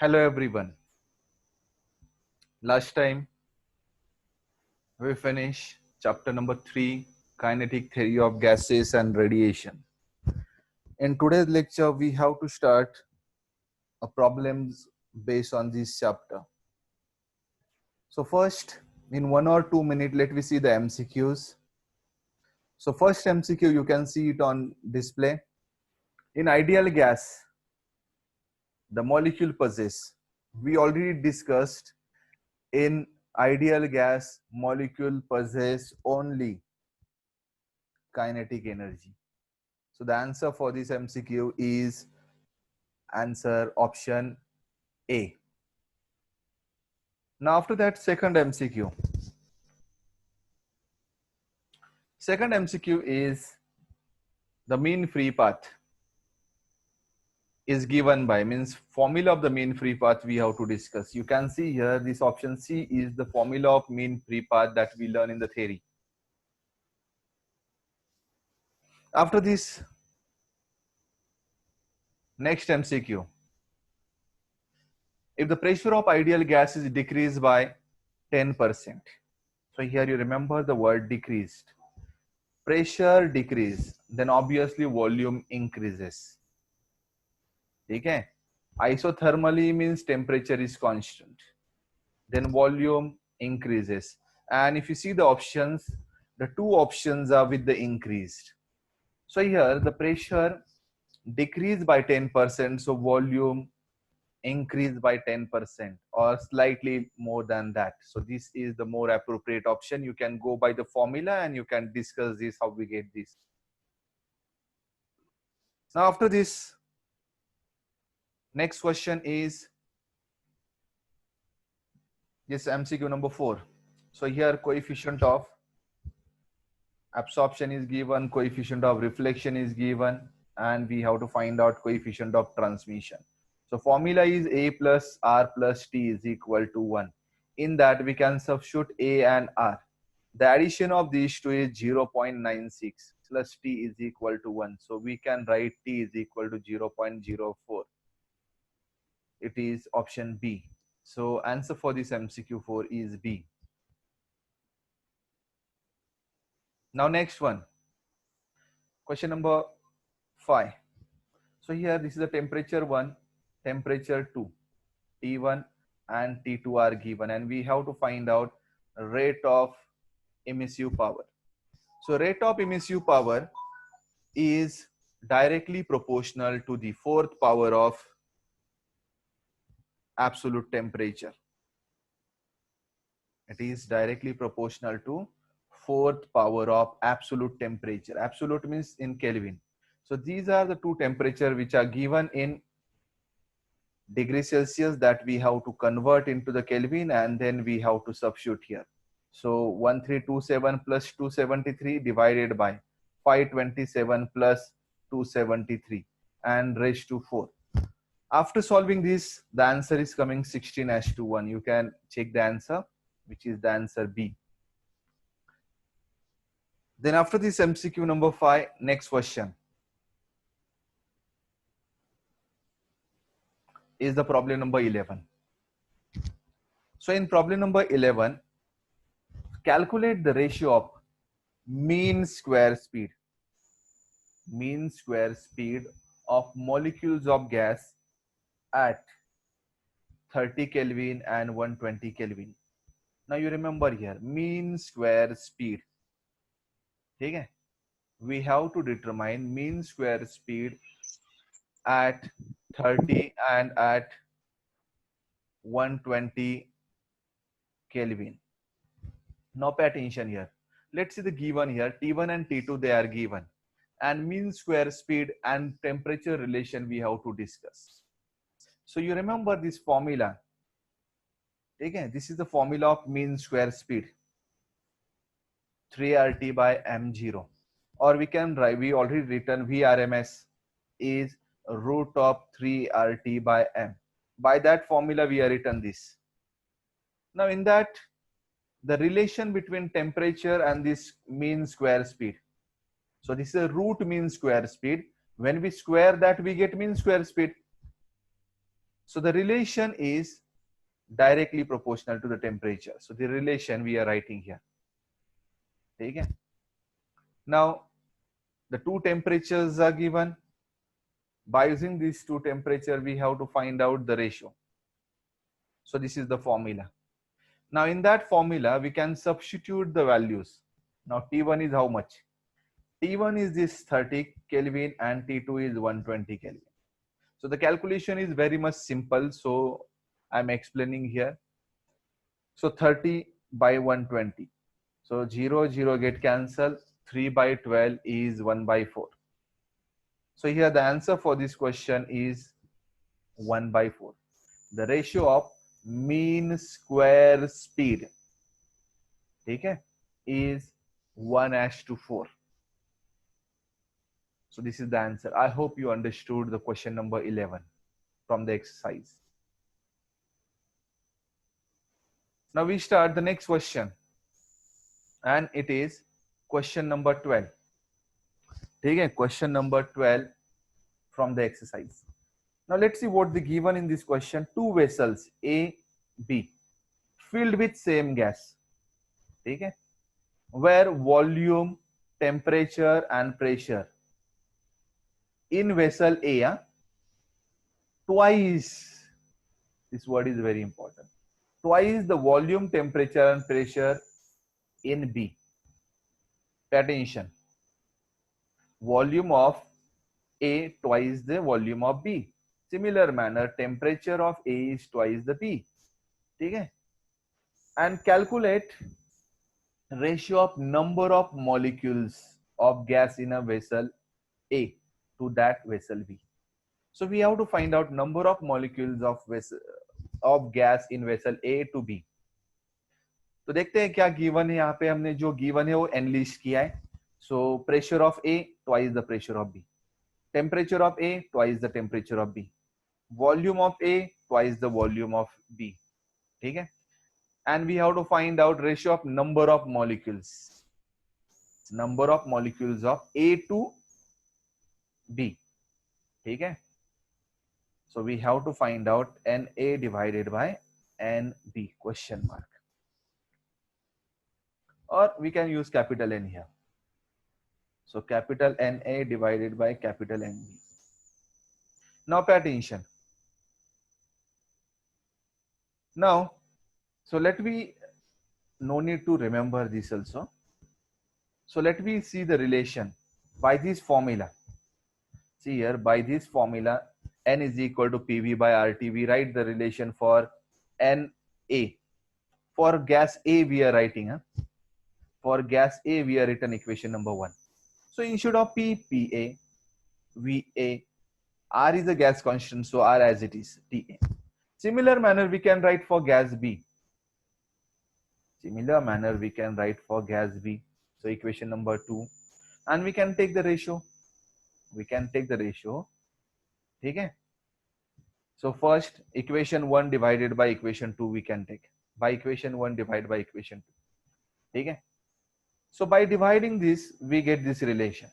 Hello everyone. Last time we finished chapter number 3, kinetic theory of gases and radiation. In today's lecture we have to start a problems based on this chapter. So first, in 1 or 2 minutes, let me see the MCQs. So first MCQ, you can see it on display. In ideal gas, the molecule possess. We already discussed in ideal gas, molecule possess only kinetic energy. So the answer for this MCQ is answer option A. Now after that, second MCQ. Second MCQ is the mean free path is given by, means formula of the mean free path we have to discuss. You can see here this option C is the formula of mean free path that we learn in the theory. After this, next MCQ. If the pressure of ideal gas is decreased by 10%. So here you remember the word decreased. Pressure decrease, then obviously volume increases. Okay? Isothermally means temperature is constant. Then volume increases. And if you see the options, the two options are with the increased. So here the pressure decreased by 10%, so volume increased by 10% or slightly more than that. So this is the more appropriate option. You can go by the formula and you can discuss this, how we get this. Now after this, next question is, yes, MCQ number 4. So here coefficient of absorption is given, coefficient of reflection is given, and we have to find out coefficient of transmission. So formula is A plus R plus T is equal to 1. In that we can substitute A and R. The addition of these two is 0.96 plus T is equal to 1. So we can write T is equal to 0.04. It is option B. So answer for this MCQ4 is B. Now next one. Question number 5. So here this is the temperature 1, temperature 2, T1 and T2 are given, and we have to find out rate of emissive power. So rate of emissive power is directly proportional to the fourth power of absolute temperature. It is directly proportional to fourth power of absolute temperature. Absolute means in Kelvin. So these are the two temperatures which are given in degrees Celsius that we have to convert into the Kelvin, and then we have to substitute here. So 1327 plus 273 divided by 527 plus 273 and raised to 4. After solving this, the answer is coming 16:1. You can check the answer, which is the answer B. Then after this MCQ number 5, next question is the problem number 11. So in problem number 11, calculate the ratio of mean square speed of molecules of gas at 30 Kelvin and 120 Kelvin. Now you remember here, mean square speed. Okay? We have to determine mean square speed at 30 and at 120 Kelvin. Now pay attention here. Let's see the given here, T1 and T2, they are given. And mean square speed and temperature relation we have to discuss. So you remember this formula. Again, this is the formula of mean square speed. 3RT by M0. Or we can write, we already written VRMS is root of 3RT by M. By that formula we are written this. Now in that, the relation between temperature and this mean square speed. So this is a root mean square speed. When we square that, we get mean square speed. So the relation is directly proportional to the temperature. So the relation we are writing here. Okay. Now the two temperatures are given. By using these two temperature, we have to find out the ratio. So this is the formula. Now in that formula, we can substitute the values. Now T1 is how much? T1 is this 30 Kelvin and T2 is 120 Kelvin. So the calculation is very much simple. So I'm explaining here. So 30 by 120. So 0, 0 get cancelled. 3 by 12 is 1 by 4. So here the answer for this question is 1 by 4. The ratio of mean square speed, okay, is 1:4. So this is the answer. I hope you understood the question number 11 from the exercise. Now we start the next question, and it is question number 12. Okay, question number 12 from the exercise. Now let's see what the given in this question. Two vessels A, B filled with same gas, okay, where volume, temperature and pressure in vessel A twice, this word is very important, twice the volume, temperature and pressure in B. Pay attention. Volume of A twice the volume of B. Similar manner, temperature of A is twice the B. Okay? And calculate ratio of number of molecules of gas in a vessel A to that vessel B. So we have to find out number of molecules of gas in vessel A to B. तो देखते हैं क्या given है. यहाँ पे हमने जो given है वो एनलिस्ट किया है. So pressure of A twice the pressure of B, temperature of A twice the temperature of B, volume of A twice the volume of B. ठीक है. And we have to find out ratio of number of molecules of A to B. ठीक है. So we have to find out N A divided by N B question mark. Or we can use capital N here. So capital NA divided by capital NB. Now pay attention. Now, so no need to remember this also. So let me see the relation by this formula. See here, by this formula, N is equal to PV by RT. We write the relation for NA. For gas A, we are writing. For gas A, we are written equation number 1. So instead of P, PA, VA, R is a gas constant, so R as it is, TA. Similar manner, we can write for gas B. So equation number 2. And we can take the ratio. Okay? So first, equation 1 divided by equation 2 we can take. By equation 1 divided by equation 2. Okay? So by dividing this, we get this relation.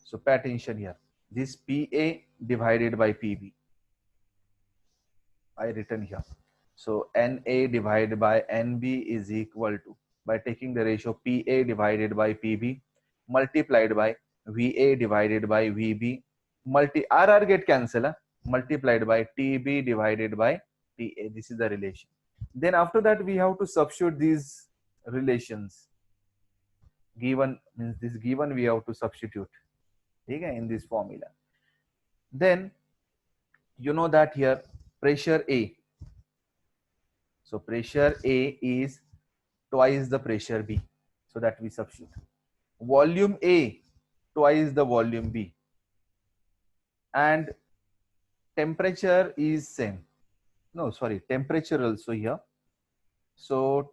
So pay attention here. This PA divided by PB. I written here. So NA divided by NB is equal to, by taking the ratio PA divided by PB multiplied by VA divided by VB RR get cancel, multiplied by TB divided by TA. This is the relation. Then after that we have to substitute these relations. Given means this given we have to substitute, okay, in this formula. Then you know that here pressure A. So pressure A is twice the pressure B. So that we substitute. Volume A twice the volume B. And temperature is same. No, sorry, temperature also here. So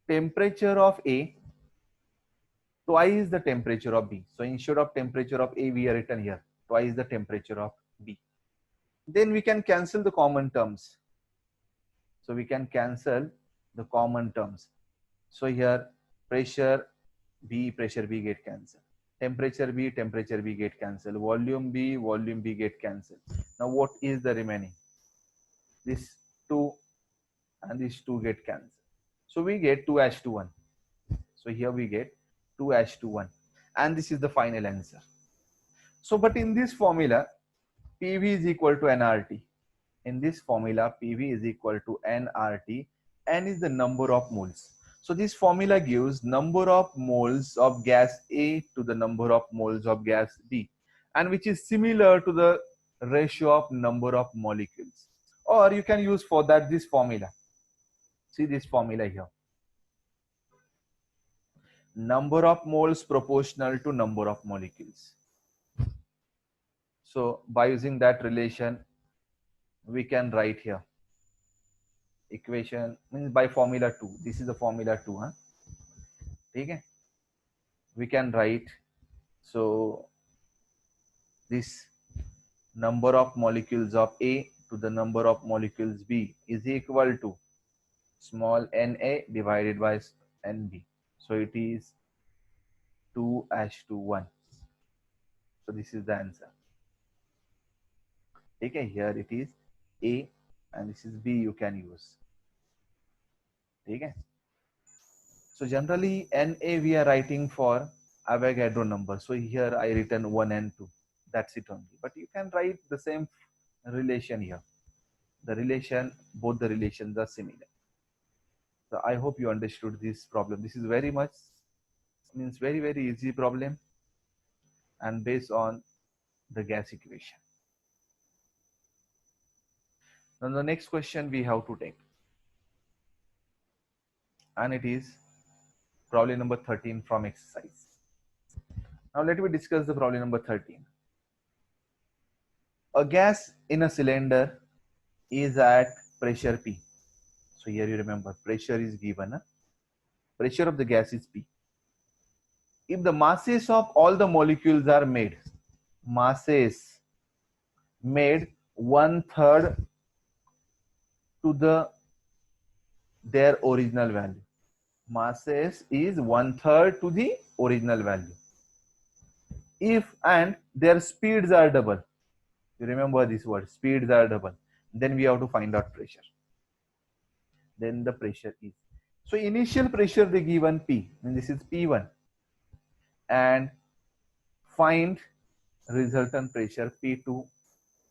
temperature of A twice the temperature of B. So instead of temperature of A, we are written here twice the temperature of B. Then we can cancel the common terms. So we can cancel the common terms. So here pressure B get cancelled. temperature B get cancelled. Volume B get cancelled. Now what is the remaining? This 2 and these 2 get cancelled. So we get 2H2 1. So here we get 2H2 1. And this is the final answer. So but in this formula, PV is equal to nRT. In this formula, PV is equal to nRT. N is the number of moles. So this formula gives number of moles of gas A to the number of moles of gas B, and which is similar to the ratio of number of molecules. Or you can use for that this formula. See this formula here. Number of moles proportional to number of molecules. So by using that relation, we can write here equation means by formula 2. This is the formula 2, huh? Okay. We can write, so this number of molecules of A to the number of molecules B is equal to small Na divided by Nb. So it is 2H2 1. So this is the answer. Okay, here it is A and this is B you can use. Okay. So generally Na we are writing for Avogadro number. So here I written 1 and 2. That's it only. But you can write the same relation here. The relation, both the relations are similar. So I hope you understood this problem. This is very much means very easy problem and based on the gas equation. Now the next question we have to take, and it is problem number 13 from exercise. Now let me discuss the problem number 13. A gas in a cylinder is at pressure P. So here you remember pressure is given. Pressure of the gas is P. If the masses of all the molecules are made, masses made 1/3 to their original value. Masses is 1/3 to the original value. If and their speeds are double. You remember this word, speeds are double. Then we have to find out pressure. Then the pressure is. So initial pressure they given P, and this is P1, and find resultant pressure P2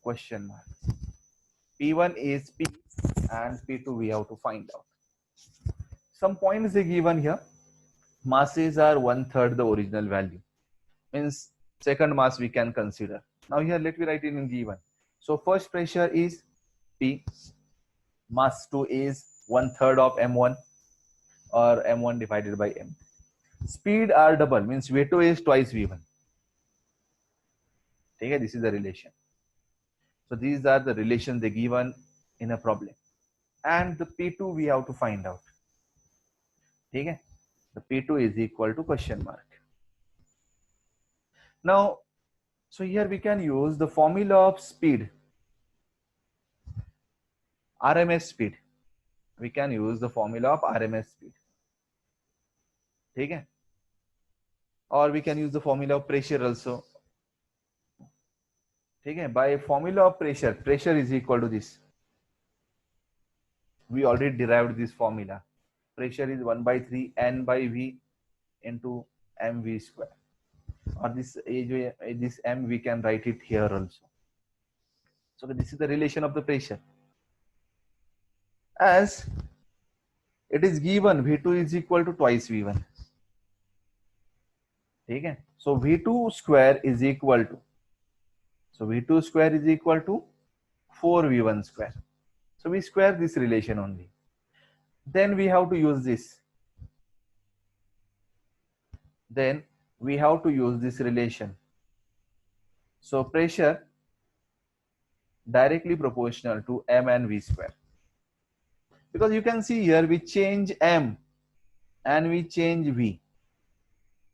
question mark. P1 is P and P2 we have to find out. Some points they given here. Masses are 1/3 the original value. Means second mass we can consider. Now here let me write it in given. So first pressure is P. Mass 2 is 1/3 of M1 or M1 divided by M. Speed are double means V2 is twice V1. Okay, this is the relation. So these are the relations they given in a problem. And the P2 we have to find out. Okay, the P2 is equal to question mark. Now, so here we can use the formula of speed. RMS speed. We can use the formula of RMS speed. Okay? Or we can use the formula of pressure also. Okay? By formula of pressure, pressure is equal to this. We already derived this formula. Pressure is 1/3 N by V into mv square. Or this M we can write it here also. So this is the relation of the pressure. As it is given V2 is equal to twice V1. Okay? So V2 square is equal to, so V2 square is equal to 4V1 square. So we square this relation only. Then we have to use this. Then we have to use this relation. So pressure directly proportional to M and V square. Because you can see here we change M and we change V.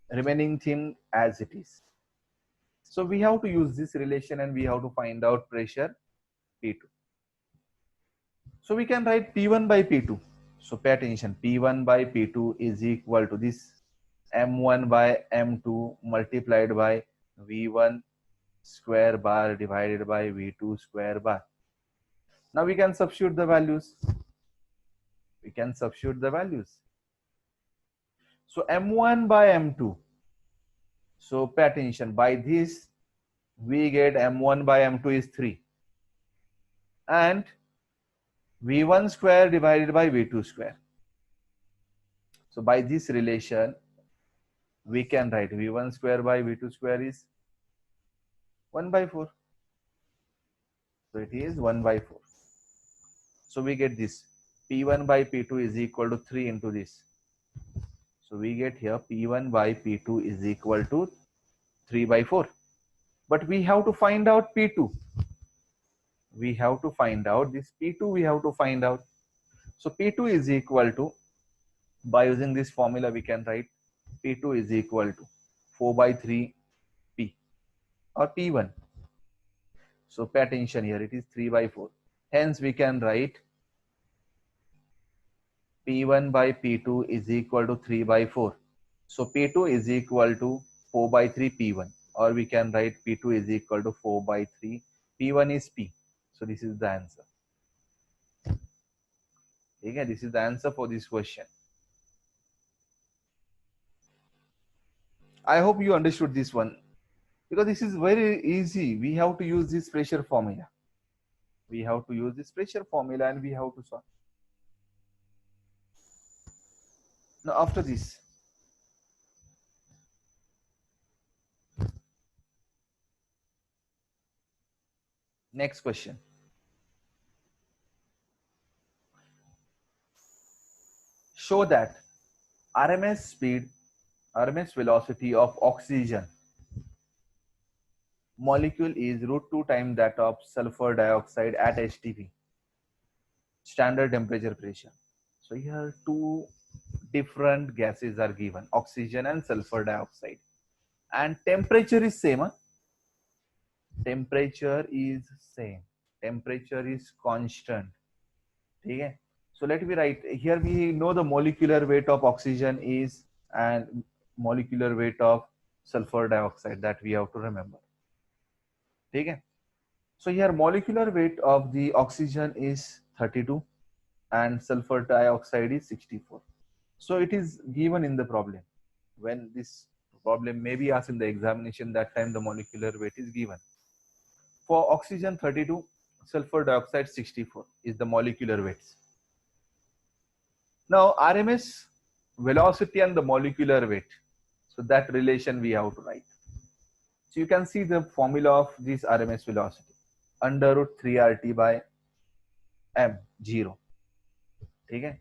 Remaining thing as it is. So we have to use this relation and we have to find out pressure P2. So we can write P1 by P2. So pay attention, P1 by P2 is equal to this m1 by m2 multiplied by v1 square bar divided by v2 square bar. Now we can substitute the values. We can substitute the values. So m1 by m2. So pay attention. By this, we get m1 by m2 is 3. And v1 square divided by v2 square. So by this relation, we can write v1 square by v2 square is 1 by 4. So it is 1 by 4. So we get this. P1 by P2 is equal to 3 into this. So we get here P1 by P2 is equal to 3 by 4. But we have to find out P2. We have to find out this P2 we have to find out. So P2 is equal to, by using this formula we can write P2 is equal to 4 by 3 P or P1. So pay attention here, it is 3 by 4. Hence we can write P1 by P2 is equal to 3 by 4. So P2 is equal to 4 by 3 P1, or we can write P2 is equal to 4 by 3. P1 is P. So this is the answer. Okay, this is the answer for this question. I hope you understood this one, because this is very easy. We have to use this pressure formula. We have to use this pressure formula and we have to solve. Now after this, next question. Show that RMS speed, RMS velocity of oxygen molecule is √2 times that of sulfur dioxide at HTP, standard temperature pressure. So here two different gases are given, oxygen and sulfur dioxide, and temperature is same. Temperature is same. Temperature is constant. Okay. So let me write here. We know the molecular weight of oxygen is and molecular weight of sulfur dioxide, that we have to remember. Okay. So here molecular weight of the oxygen is 32 and sulfur dioxide is 64. So it is given in the problem. When this problem may be asked in the examination, that time the molecular weight is given. For oxygen 32, sulfur dioxide 64 is the molecular weights. Now RMS velocity and the molecular weight. So that relation we have to write. So you can see the formula of this RMS velocity. Under root 3 RT by M0. Okay.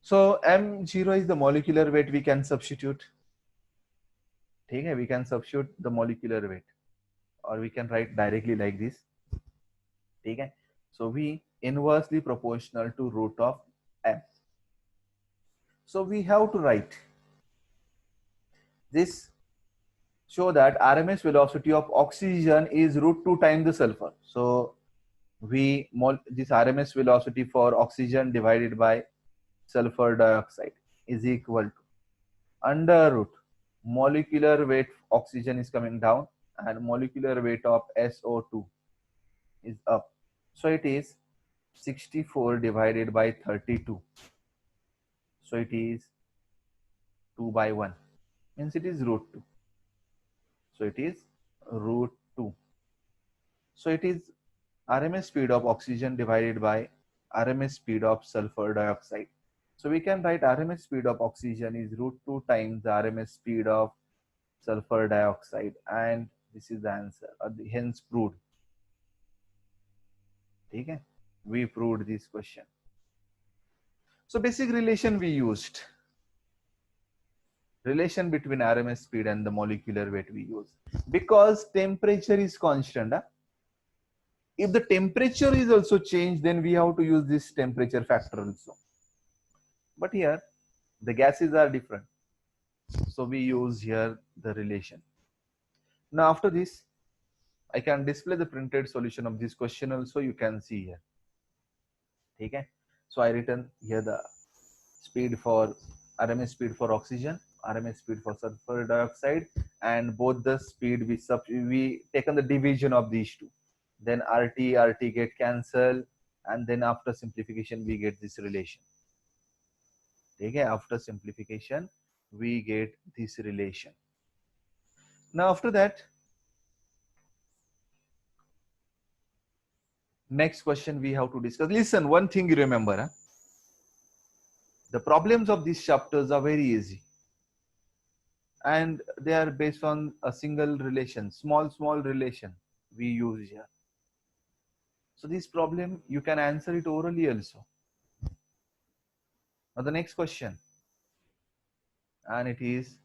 So M0 is the molecular weight we can substitute. Okay, we can substitute the molecular weight, or we can write directly like this. Okay. So V inversely proportional to root of M. So we have to write this, show that RMS velocity of oxygen is √2 times the sulfur. So this RMS velocity for oxygen divided by sulfur dioxide is equal to under root molecular weight oxygen is coming down and molecular weight of SO2 is up. So it is 64 divided by 32. So it is 2 by 1. Means it is √2. So it is √2. So it is RMS speed of oxygen divided by RMS speed of sulfur dioxide. So we can write RMS speed of oxygen is √2 times the RMS speed of sulfur dioxide, and this is the answer, or hence proved. Okay, we proved this question. So basic relation we used. Relation between RMS speed and the molecular weight we use. Because temperature is constant. If the temperature is also changed, then we have to use this temperature factor also. But here, the gases are different. So we use here the relation. Now after this, I can display the printed solution of this question also, you can see here. Okay. So I written here the speed for RMS speed for oxygen, RMS speed for sulfur dioxide, and both the speed we taken the division of these two. Then RT get cancelled, and then after simplification we get this relation. Okay, after simplification we get this relation. Now after that, next question we have to discuss. Listen, one thing you remember, huh? The problems of these chapters are very easy, and they are based on a single relation, small relation we use here. So this problem you can answer it orally also. Now the next question, and it is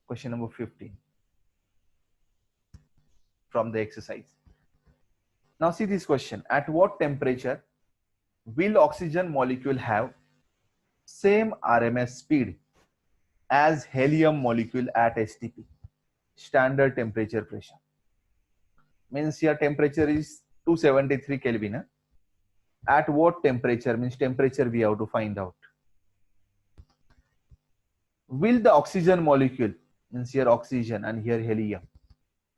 question number 15 from the exercise. Now see this question: at what temperature will oxygen molecule have same RMS speed as helium molecule at STP, standard temperature pressure? Means here temperature is 273 Kelvin. Huh? At what temperature, means temperature we have to find out. Will the oxygen molecule, means here oxygen and here helium,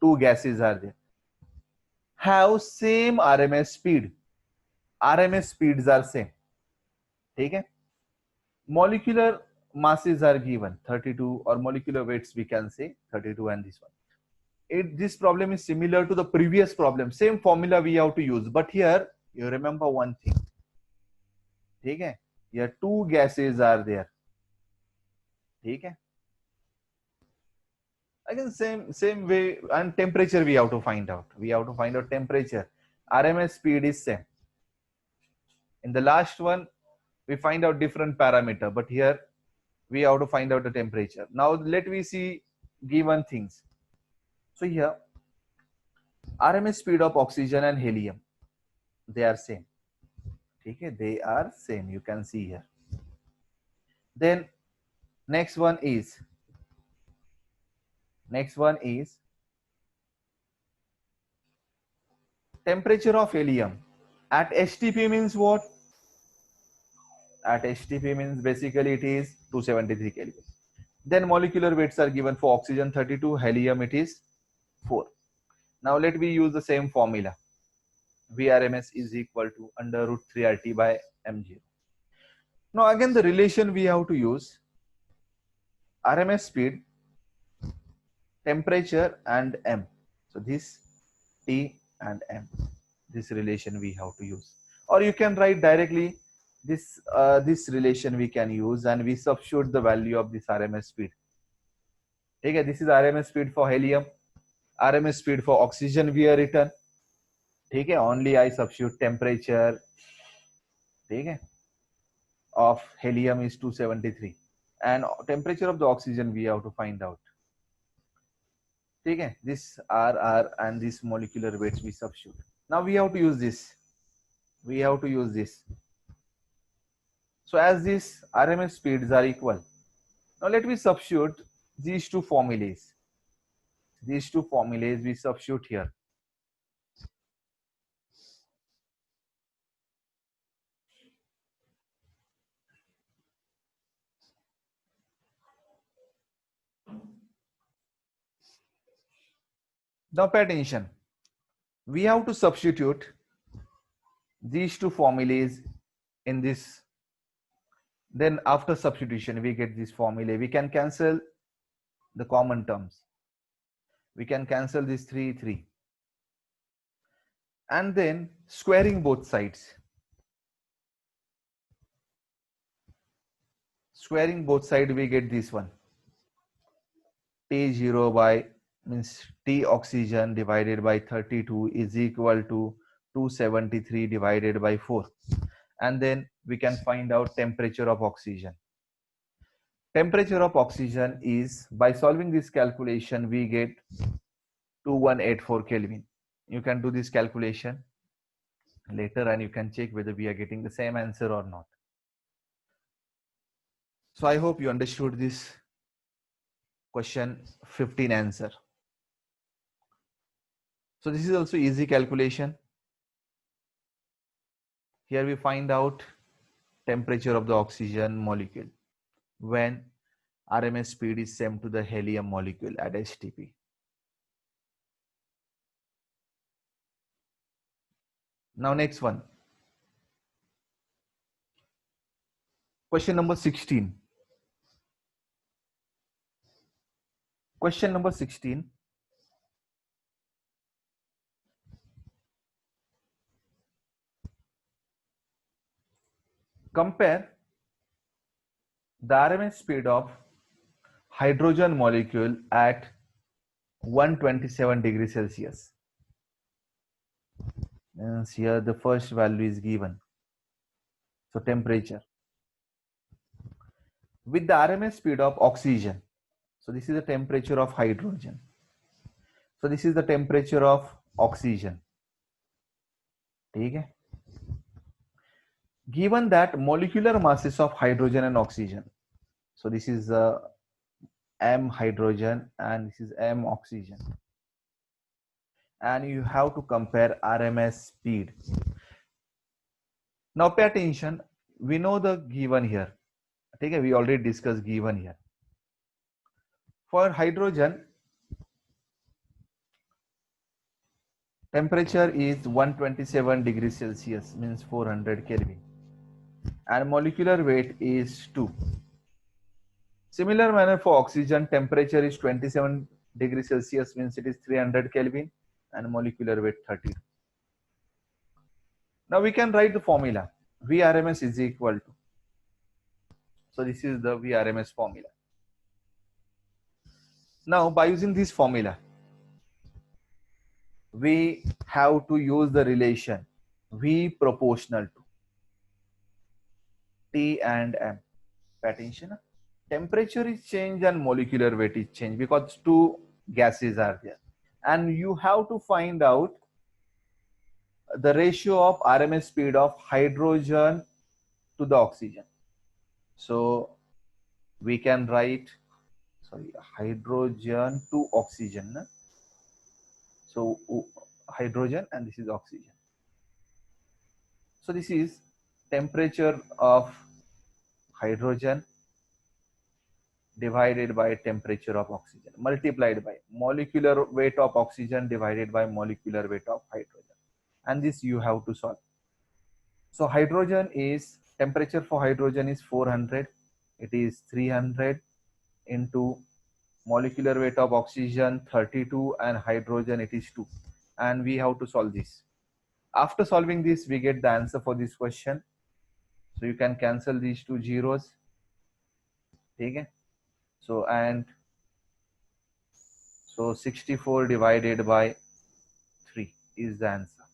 two gases are there, have same RMS speed? RMS speeds are same. Okay? Molecular masses are given 32, or molecular weights we can say 32, and this one. This problem is similar to the previous problem. Same formula we have to use, but here you remember one thing. Okay? Here two gases are there. Okay? Again, same way, and temperature we have to find out. We have to find out temperature. RMS speed is same. In the last one, we find out different parameter, but here we have to find out the temperature. Now let me see given things. So here, RMS speed of oxygen and helium, they are same. Okay, they are same. You can see here. Then next one is temperature of helium at STP means what? At STP means basically it is 273 Kelvin. Then molecular weights are given for oxygen 32, helium it is 4. Now let me use the same formula. Vrms is equal to under root 3 RT by M0. Now again the relation we have to use: RMS speed, temperature, and M. So this T and M, this relation we have to use. Or you can write directly this relation we can use, and we substitute the value of this RMS speed. Okay, this is RMS speed for helium, RMS speed for oxygen we are written. Okay, only I substitute temperature. Okay, of helium is 273, and temperature of the oxygen we have to find out. Okay, this RR and this molecular weights we substitute. Now we have to use this. So as these RMS speeds are equal, now let me substitute these two formulas. These two formulas we substitute here. Now pay attention. We have to substitute these two formulas in this. Then after substitution we get this formula. We can cancel the common terms. We can cancel this 3, and then squaring both sides. Squaring both sides we get this one. T0 by means T oxygen divided by 32 is equal to 273 divided by 4. And then we can find out temperature of oxygen. Temperature of oxygen is, by solving this calculation, we get 2184 Kelvin. You can do this calculation later and you can check whether we are getting the same answer or not. So I hope you understood this question 15 answer. So this is also easy calculation. Here we find out temperature of the oxygen molecule. when RMS speed is same to the helium molecule at HTP. Now next one. Question number 16. Question number 16. Compare the RMS speed of hydrogen molecule at 127 degrees Celsius. And here the first value is given. So temperature. With the RMS speed of oxygen. So this is the temperature of hydrogen. So this is the temperature of oxygen. Okay. Given that molecular masses of hydrogen and oxygen. So this is M hydrogen and this is M oxygen. And you have to compare RMS speed. Now pay attention. We know the given here. Okay, we already discussed given here. For hydrogen, temperature is 127 degrees Celsius, means 400 Kelvin. And molecular weight is 2. Similar manner for oxygen, temperature is 27 degrees Celsius, means it is 300 Kelvin, and molecular weight 30. Now we can write the formula. Vrms is equal to. So this is the Vrms formula. Now by using this formula, we have to use the relation V proportional to T and M. Pay attention. Temperature is changed and molecular weight is changed because two gases are there. And you have to find out the ratio of RMS speed of hydrogen to the oxygen. So we can write, hydrogen to oxygen. So hydrogen and this is oxygen. So this is temperature of hydrogen divided by temperature of oxygen multiplied by molecular weight of oxygen divided by molecular weight of hydrogen. And this you have to solve. So hydrogen is, temperature for hydrogen is 400. It is 300 into molecular weight of oxygen 32 and hydrogen it is 2. And we have to solve this. After solving this, we get the answer for this question. So you can cancel these two zeros. Okay. So and so 64 divided by 3 is the answer.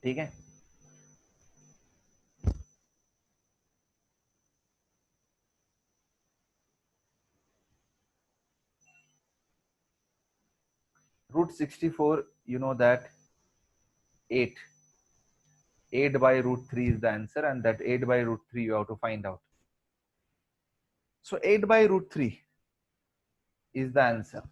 Okay. Root 64, you know that 8 by root 3 is the answer, and that 8 by root 3 you have to find out. So 8 by root 3 is the answer.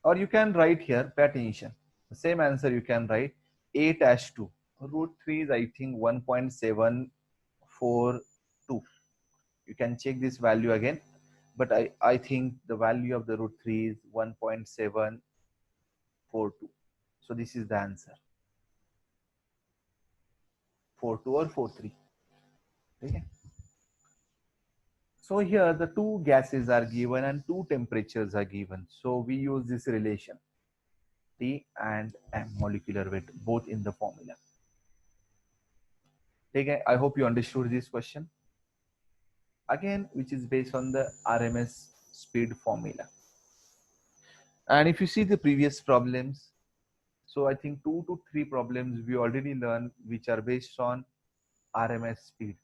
Or you can write here, pay attention. The same answer you can write 8 as 2. Root 3 is I think 1.742. You can check this value again. But I think the value of the root 3 is 1.742. So this is the answer. 42 or 43. Okay. So here the two gases are given and two temperatures are given. So we use this relation T and M molecular weight both in the formula. Okay, I hope you understood this question. Again, which is based on the RMS speed formula. And if you see the previous problems, so I think 2 to 3 problems we already learned which are based on RMS speed.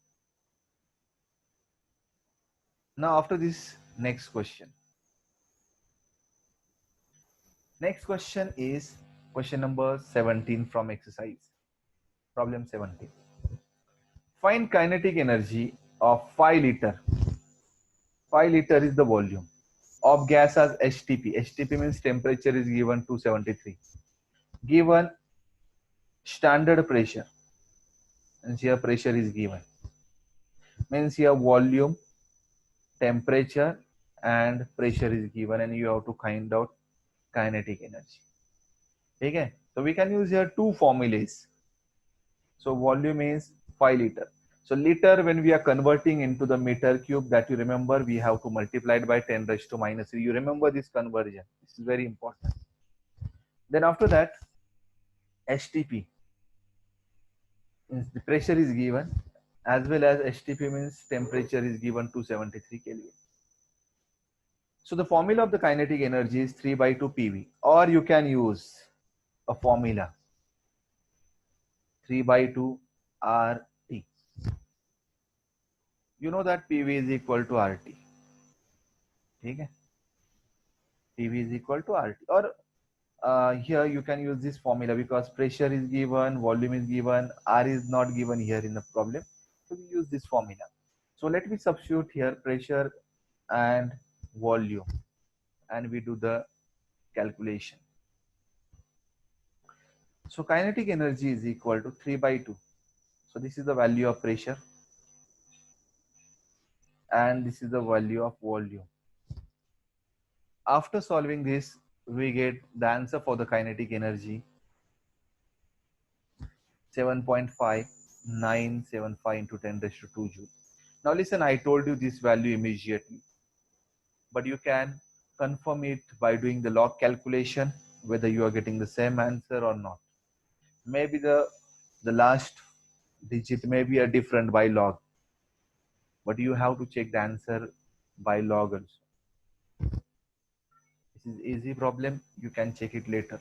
Now after this, next question. Next question is question number 17 from exercise. Problem 17. Find kinetic energy of 5 liter. 5 liter is the volume of gas as HTP. HTP means temperature is given 273. Given standard pressure and here pressure is given. Means here volume, temperature and pressure is given, and you have to find out kinetic energy. Okay, so we can use here two formulas. So volume is 5 liter. So liter, when we are converting into the meter cube, that you remember, we have to multiply it by 10 raised to minus 3. You remember this conversion. This is very important. Then after that, STP means the pressure is given, as well as STP means temperature is given 273 Kelvin. So the formula of the kinetic energy is 3 by 2 PV, or you can use a formula 3 by 2 RT. You know that PV is equal to RT. Okay? PV is equal to RT. Or here you can use this formula because pressure is given, volume is given, R is not given here in the problem. So we use this formula. So let me substitute here pressure and volume, and we do the calculation. So kinetic energy is equal to 3 by 2. So this is the value of pressure and this is the value of volume. After solving this, we get the answer for the kinetic energy 7.5975 into 10 raised to 2 joule. Now listen, I told you this value immediately, but you can confirm it by doing the log calculation, whether you are getting the same answer or not. Maybe the last digit may be a different by log, but you have to check the answer by log also. This is easy problem. You can check it later.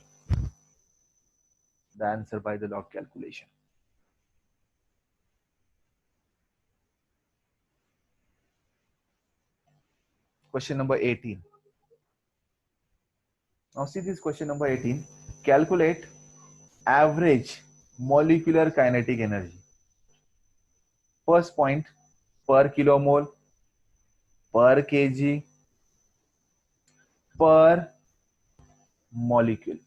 The answer by the log calculation. Question number 18. Now see this question number 18. Calculate average molecular kinetic energy. First point, per kilomole, per kg, per molecule.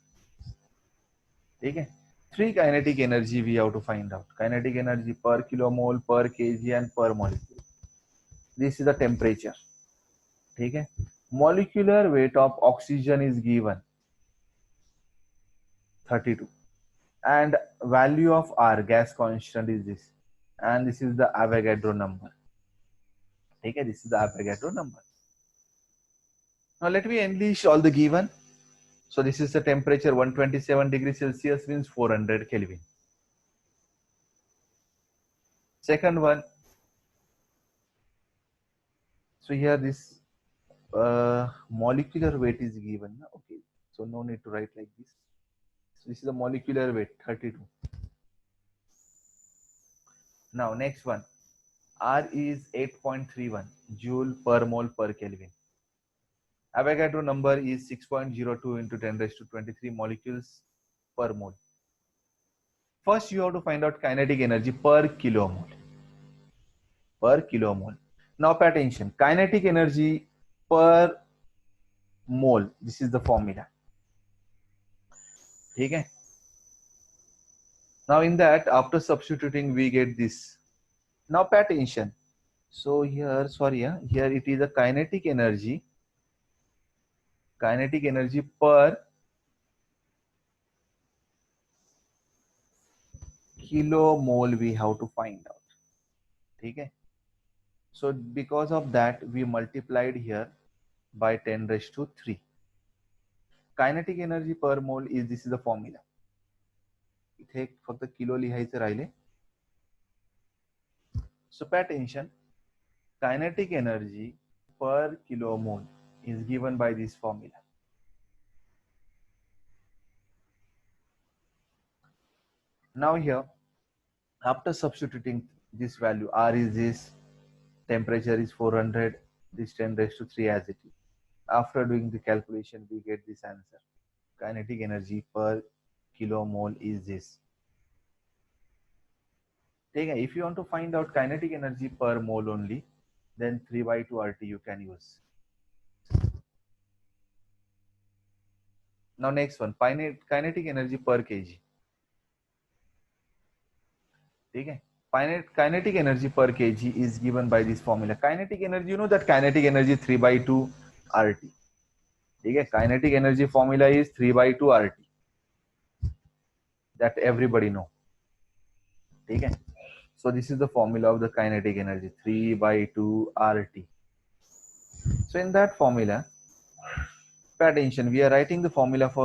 Okay? Three kinetic energy we have to find out. Kinetic energy per kilomole, per kg and per molecule. This is the temperature. Okay? Molecular weight of oxygen is given 32. And value of R, gas constant, is this. And this is the Avogadro number. Okay? This is the Avogadro number. Now let me enlist all the given. So this is the temperature 127 degrees Celsius means 400 Kelvin. Second one. So here this molecular weight is given. Okay. So no need to write like this. So this is the molecular weight 32. Now next one. R is 8.31 joule per mole per Kelvin. Avogadro number is 6.02 into 10 raised to 23 molecules per mole. First, you have to find out kinetic energy per kilomole. Per kilomole. Now pay attention. Kinetic energy per mole. This is the formula. Okay. Now in that, after substituting, we get this. Now pay attention. So here, here it is a kinetic energy. Kinetic energy per kilomole we have to find out. Okay. So because of that, we multiplied here by 10 raised to 3. Kinetic energy per mole is, this is the formula. इथे फक्त kilo लिहायचे राहिले. So pay attention. Kinetic energy per kilomole is given by this formula. Now here, after substituting this value, R is this, temperature is 400, this 10 raised to 3 as it is. After doing the calculation, we get this answer. Kinetic energy per kilomole is this. Okay, if you want to find out kinetic energy per mole only, then 3 by 2 RT you can use. Now next one, kinetic energy per kg. Okay. kinetic energy per kg is given by this formula. Kinetic energy, you know that kinetic energy 3 by 2 RT. Okay, kinetic energy formula is 3 by 2 RT. That everybody know. Okay. So this is the formula of the kinetic energy, 3 by 2 RT. So in that formula, pay attention, we are writing the formula for